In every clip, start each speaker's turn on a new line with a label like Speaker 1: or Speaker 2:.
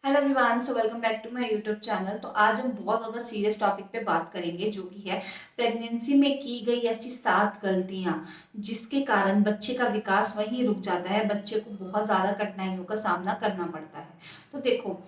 Speaker 1: Hello everyone, so welcome back to my YouTube channel. तो आज हम बहुत ज़्यादा सीरियस टॉपिक पे बात करेंगे, जो कि है प्रेगनेंसी में की गई ऐसी 7 गलतियां जिसके कारण बच्चे का विकास वहीं रुक जाता है, बच्चे को बहुत ज़्यादा कठिनाइयों का सामना करना पड़ता है। तो देखो,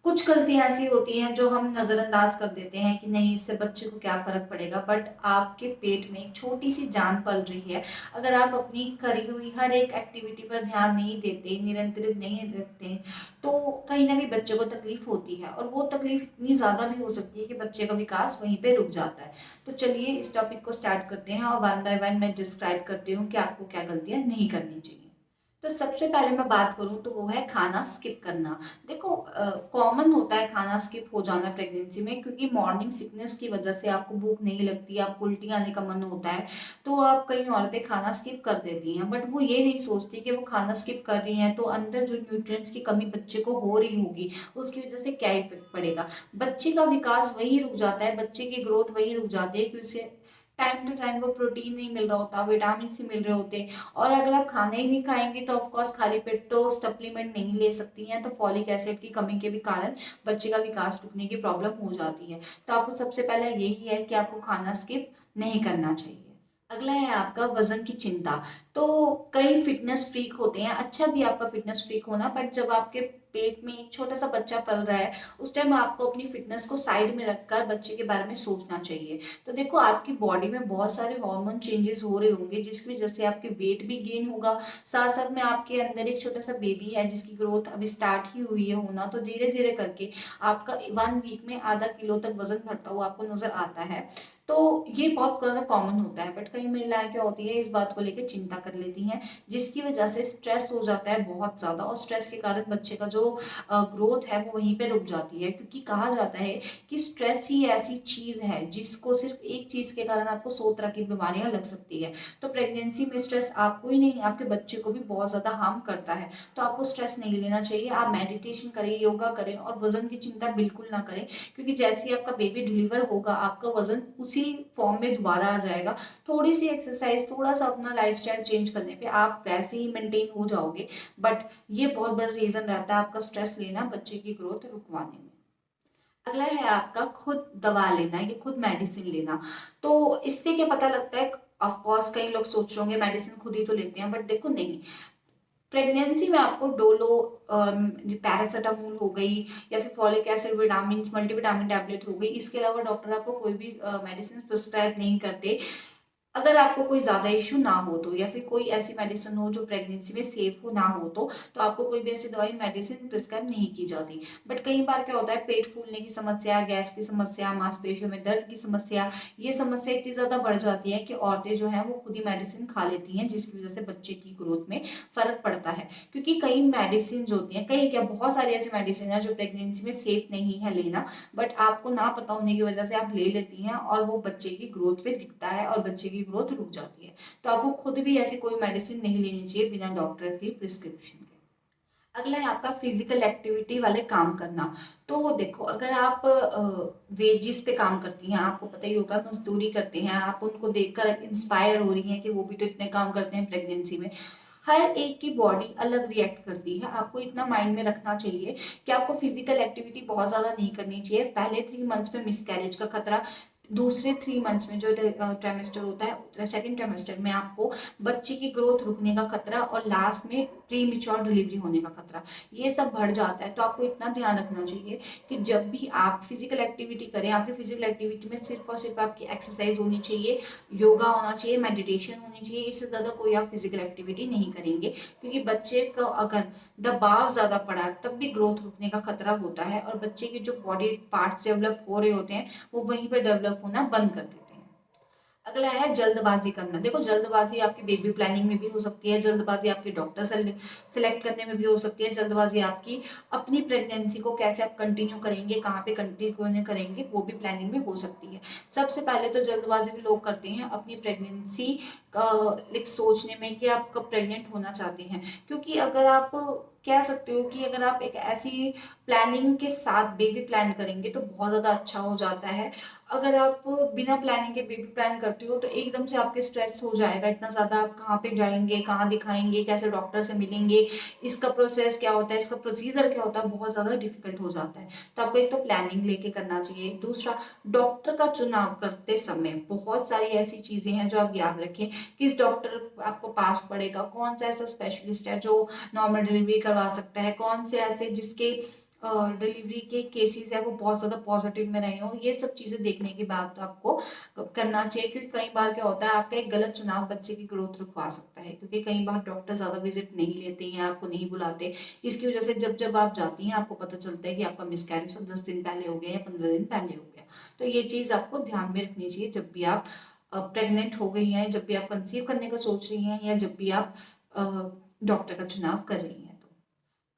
Speaker 1: कुछ गलतियां ऐसी होती हैं जो हम नजरअंदाज कर देते हैं कि नहीं, इससे बच्चे को क्या फर्क पड़ेगा, बट आपके पेट में एक छोटी सी जान पल रही है। अगर आप अपनी करी हुई हर एक एक्टिविटी पर ध्यान नहीं देते, निरंतरित नहीं रखते, तो कहीं ना कहीं बच्चे को तकलीफ होती है, और वो तकलीफ इतनी ज्यादा भी हो सकती है कि बच्चे का विकास वहीं पे रुक जाता है। तो चलिए इस टॉपिक को स्टार्ट करते हैं और वन बाय वन मैं डिस्क्राइब करती हूँ कि आपको क्या गलतियां नहीं करनी चाहिए। तो सबसे पहले मैं बात करूं तो वो है खाना स्किप करना। देखो, कॉमन होता है खाना स्किप हो जाना प्रेगनेंसी में, क्योंकि मॉर्निंग सिकनेस की वजह से आपको भूख नहीं लगती, आपको उल्टी आने का मन होता है। तो आप, कई औरतें खाना स्किप कर देती हैं, बट वो ये नहीं सोचती कि वो खाना स्किप कर रही हैं तो अंदर जो न्यूट्रिएंट्स की कमी बच्चे को हो रही होगी, उसकी वजह से क्या इफेक्ट पड़ेगा। बच्चे का विकास वही रुक जाता है, बच्चे की ग्रोथ वही रुक जाती है, क्योंकि उसे टाइम टू टाइम वो प्रोटीन नहीं मिल रहा होता, विटामिन ही मिल रहे होते। और अगर आप खाना ही नहीं खाएंगी तो ऑफकोर्स खाली पेट तो सप्लीमेंट नहीं ले सकती हैं, तो फॉलिक एसिड की कमी के भी कारण बच्चे का विकास रुकने की प्रॉब्लम हो जाती है। तो आपको सबसे पहला यही है कि आपको खाना स्किप नहीं करना चाहिए। अगला है आपका वजन की चिंता। तो कई फिटनेस फ्रीक होते हैं, अच्छा भी आपका फिटनेस फ्रीक होना, बट जब आपके पेट में एक छोटा सा बच्चा पल रहा है, उस टाइम आपको अपनी फिटनेस को साइड में रखकर बच्चे के बारे में सोचना चाहिए। तो देखो, आपकी बॉडी में बहुत सारे हार्मोन चेंजेस हो रहे होंगे, जिसकी वजह से आपके वेट भी गेन होगा। साथ साथ में आपके अंदर एक छोटा सा बेबी है जिसकी ग्रोथ अभी स्टार्ट ही हुई है होना, तो धीरे धीरे करके आपका 1 वीक में ½ किलो तक वजन बढ़ता हुआ आपको नजर आता है। तो ये बहुत ज्यादा कॉमन होता है, बट कई महिलाएं क्या होती है, इस बात को लेकर चिंता कर लेती हैं, जिसकी वजह से स्ट्रेस हो जाता है बहुत ज्यादा, और स्ट्रेस के कारण बच्चे का जो ग्रोथ है वो वहीं पे रुक जाती है। क्योंकि कहा जाता है कि स्ट्रेस ही ऐसी चीज है जिसको सिर्फ एक चीज के कारण आपको 100 तरह की बीमारियां लग सकती है। तो प्रेगनेंसी में स्ट्रेस आपको ही नहीं, आपके बच्चे को भी बहुत ज्यादा हार्म करता है। तो आपको स्ट्रेस नहीं लेना चाहिए, आप मेडिटेशन करें, योगा करें, और वजन की चिंता बिल्कुल ना करें, क्योंकि जैसे ही आपका बेबी डिलीवर होगा आपका वजन उसी फॉर्म में दोबारा आ जाएगा। थोड़ी सी एक्सरसाइज, थोड़ा सा अपना लाइफस्टाइल चेंज करने पे आप वैसे ही मेंटेन हो जाओगे। बट ये बहुत बड़ा रीजन रहता है आपका स्ट्रेस लेना बच्चे की ग्रोथ रुकवाने में। अगला है आपका खुद दवा लेना, ये खुद मेडिसिन लेना। तो इससे क्या पता लगता है, ऑफ कोर्स कई लोग सोच रहे होंगे मेडिसिन खुद ही तो लेते हैं, बट देखो नहीं, प्रेगनेंसी में आपको डोलो, पैरासीटामोल हो गई, या फिर folic acid, vitamin, multivitamin tablet हो गई, इसके अलावा डॉक्टर आपको कोई भी मेडिसिन प्रिस्क्राइब नहीं करते। अगर आपको कोई ज्यादा इशू ना हो तो, या फिर कोई ऐसी मेडिसिन हो जो प्रेगनेंसी में सेफ हो ना हो तो आपको कोई भी ऐसी दवाई मेडिसिन प्रिस्क्राइब नहीं की जाती। बट कई बार क्या होता है, पेट फूलने की समस्या, गैस की समस्या, मांसपेशियों में दर्द की समस्या, ये समस्या इतनी ज्यादा बढ़ जाती है कि औरतें जो है वो खुद ही मेडिसिन खा लेती हैं, जिसकी वजह से बच्चे की ग्रोथ में फर्क पड़ता है। क्योंकि कई मेडिसिन होती हैं, कई क्या, बहुत सारी ऐसी मेडिसिन है जो प्रेगनेंसी में सेफ नहीं है लेना, बट आपको ना पता होने की वजह से आप ले लेती हैं, और वो बच्चे की ग्रोथ पे दिखता है और बच्चे की ग्रोथ रुक जाती है। तो आपको खुद भी ऐसी कोई मेडिसिन नहीं लेनी चाहिए बिना डॉक्टर की प्रिस्क्रिप्शन के। अगला है आपका फिजिकल एक्टिविटी वाले काम करना। तो देखो, अगर आप वेजिस पे काम करती हैं, आपको पता ही होगा, मजदूरी करते हैं, आप उनको देखकर इंस्पायर हो रही हैं कि वो भी तो इतने काम करते हैं प्रेगनेंसी में। हर एक की बॉडी अलग रिएक्ट करती है, आपको इतना माइंड में रखना चाहिए कि आपको फिजिकल एक्टिविटी बहुत ज्यादा नहीं करनी चाहिए। पहले 3 मंथ्स में मिसकैरेज का खतरा, दूसरे 3 मंथ्स में जो ट्राइमेस्टर होता है, सेकेंड ट्राइमेस्टर में आपको बच्चे की ग्रोथ रुकने का खतरा, और लास्ट में प्री मिच्योर डिलीवरी होने का खतरा, ये सब बढ़ जाता है। तो आपको इतना ध्यान रखना चाहिए कि जब भी आप फिजिकल एक्टिविटी करें, आपकी फिजिकल एक्टिविटी में सिर्फ और सिर्फ आपकी एक्सरसाइज होनी चाहिए, योगा होना चाहिए, मेडिटेशन होनी चाहिए, इससे ज्यादा कोई आप फिजिकल एक्टिविटी नहीं करेंगे। क्योंकि बच्चे को अगर दबाव ज्यादा पड़ा तब भी ग्रोथ रुकने का खतरा होता है, और बच्चे के जो बॉडी पार्ट्स डेवलप हो रहे होते हैं वो वहीं पर डेवलप होना बंद कर देते हैं। अगला है जल्दबाजी करना। देखो, जल्दबाजी आपकी बेबी प्लानिंग में भी हो सकती है, जल्दबाजी आपके डॉक्टर सिलेक्ट करने में भी हो सकती है, जल्दबाजी आपकी अपनी प्रेगनेंसी को कैसे आप कंटिन्यू करेंगे, कहाँ पे कंटिन्यू करेंगे, वो भी प्लानिंग में हो सकती है। सबसे पहले तो जल्दबाजी भी लोग करते हैं अपनी प्रेगनेंसी का सोचने में कि आप कब प्रेग्नेंट होना चाहते हैं। क्योंकि अगर आप, कह सकते हो कि अगर आप एक ऐसी प्लानिंग के साथ बेबी प्लान करेंगे तो बहुत ज़्यादा अच्छा हो जाता है। अगर आप बिना प्लानिंग के बेबी प्लान करते हो तो एकदम से आपके स्ट्रेस हो जाएगा इतना ज़्यादा, आप कहाँ पे जाएँगे, कहाँ दिखाएँगे, कैसे डॉक्टर से मिलेंगे, इसका प्रोसेस क्या होता है, इसका प्रोसीजर क्या होता है, बहुत ज़्यादा डिफ़िकल्ट हो जाता है। तो आपको एक तो प्लानिंग लेके करना चाहिए। दूसरा, डॉक्टर का चुनाव करते समय बहुत सारी ऐसी चीज़ें हैं जो आप याद रखें, किस डॉक्टर आपको पास पड़ेगा, कौन-सा ऐसा स्पेशलिस्ट है जो नॉर्मल डिलीवरी करवा सकता है, कौन से ऐसे जिसके डिलीवरी के केसेस है वो बहुत ज़्यादा पॉजिटिव में रहे हों, ये सब चीज़ें देखने के बाद तो आपको करना चाहिए। क्योंकि कई बार क्या होता है, आपका एक गलत चुनाव बच्चे की ग्रोथ रुकवा सकता है, क्योंकि कई बार डॉक्टर ज़्यादा विजिट नहीं लेते हैं, आपको नहीं बुलाते। इसकी वजह से जब जब आप जाती हैं आपको पता चलता है कि आपका मिसकैरेज तो 10 दिन पहले हो गया या 15 दिन पहले हो गया। तो ये चीज़ आपको ध्यान में रखनी चाहिए जब भी आप प्रेग्नेंट हो गई हैं, जब भी आप कंसीव करने का सोच रही हैं, या जब भी आप डॉक्टर का चुनाव कर रही हैं। तो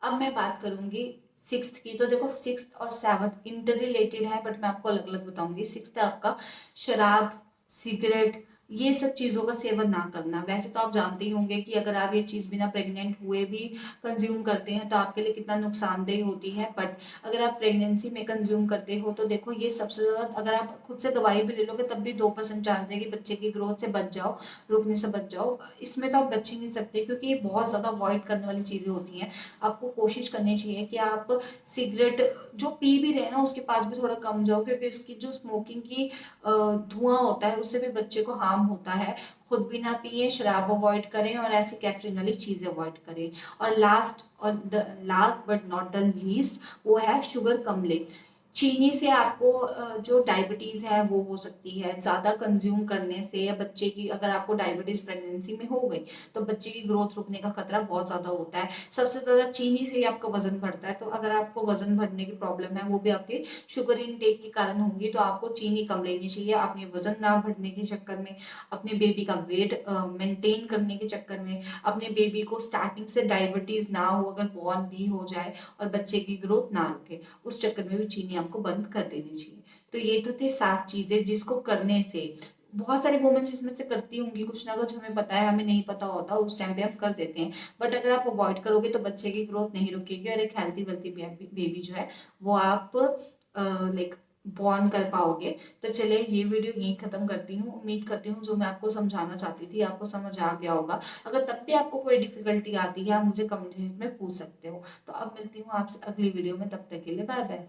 Speaker 1: अब मैं बात करूंगी सिक्स्थ की। तो देखो, सिक्स्थ और सेवन्थ इंटर रिलेटेड है, बट मैं आपको अलग अलग बताऊंगी। सिक्स्थ है आपका शराब, सिगरेट, ये सब चीज़ों का सेवन ना करना। वैसे तो आप जानते ही होंगे कि अगर आप ये चीज़ बिना प्रेग्नेंट हुए भी कंज्यूम करते हैं तो आपके लिए कितना नुकसानदेह होती है। बट अगर आप प्रेगनेंसी में कंज्यूम करते हो तो देखो, ये सबसे ज़्यादा, अगर आप खुद से दवाई भी ले लोगे तब भी 2% चांस है कि बच्चे की ग्रोथ से बच जाओ, रुकने से बच जाओ। इसमें तो आप बच ही नहीं सकते, क्योंकि ये बहुत ज़्यादा अवॉइड करने वाली चीज़ें होती हैं। आपको कोशिश करनी चाहिए कि आप सिगरेट जो पी भी रहे हैं ना उसके पास भी थोड़ा कम जाओ, क्योंकि इसकी जो स्मोकिंग की धुआं होता है उससे भी बच्चे को हार्म होता है। खुद भी ना पिए, शराब अवॉइड करें और ऐसी कैफीन वाली चीज़ें अवॉइड करें। और last but not the least, वो है शुगर कम लें। चीनी से आपको जो डायबिटीज़ है वो हो सकती है ज़्यादा कंज्यूम करने से, या बच्चे की अगर आपको डायबिटीज़ प्रेगनेंसी में हो गई तो बच्चे की ग्रोथ रुकने का खतरा बहुत ज़्यादा होता है। सबसे ज़्यादा चीनी से ही आपका वजन बढ़ता है। तो अगर आपको वजन बढ़ने की प्रॉब्लम है वो भी आपके शुगर इनटेक के कारण होगी, तो आपको चीनी कम लेनी चाहिए। अपने वजन ना बढ़ने के चक्कर में, अपने बेबी का वेट मेंटेन करने के चक्कर में, अपने बेबी को स्टार्टिंग से डायबिटीज़ ना हो, अगर बॉर्न भी हो जाए और बच्चे की ग्रोथ ना रुके, उस चक्कर में भी चीनी आपको बंद कर देनी चाहिए। तो ये तो थे 7 चीज़ें जिसको करने से बहुत सारी वुमेन्स इसमें से करती होंगी कुछ ना कुछ, हमें पता है, हमें नहीं पता होता, उस टाइम पे हम कर देते हैं। बट अगर आप अवॉइड करोगे तो बच्चे की ग्रोथ नहीं रुकेगी और एक हेल्थी वेल्थी बेबी जो है वो आप लाइक बॉर्न कर पाओगे। तो चलिए, ये वीडियो यहीं खत्म करती हूँ। उम्मीद करती हूँ जो मैं आपको समझाना चाहती थी आपको समझ आ गया होगा। अगर तब भी आपको कोई डिफिकल्टी आती है आप मुझे कमेंट में पूछ सकते हो। तो अब मिलती हूँ आपसे अगली वीडियो में, तब तक के लिए बाय बाय।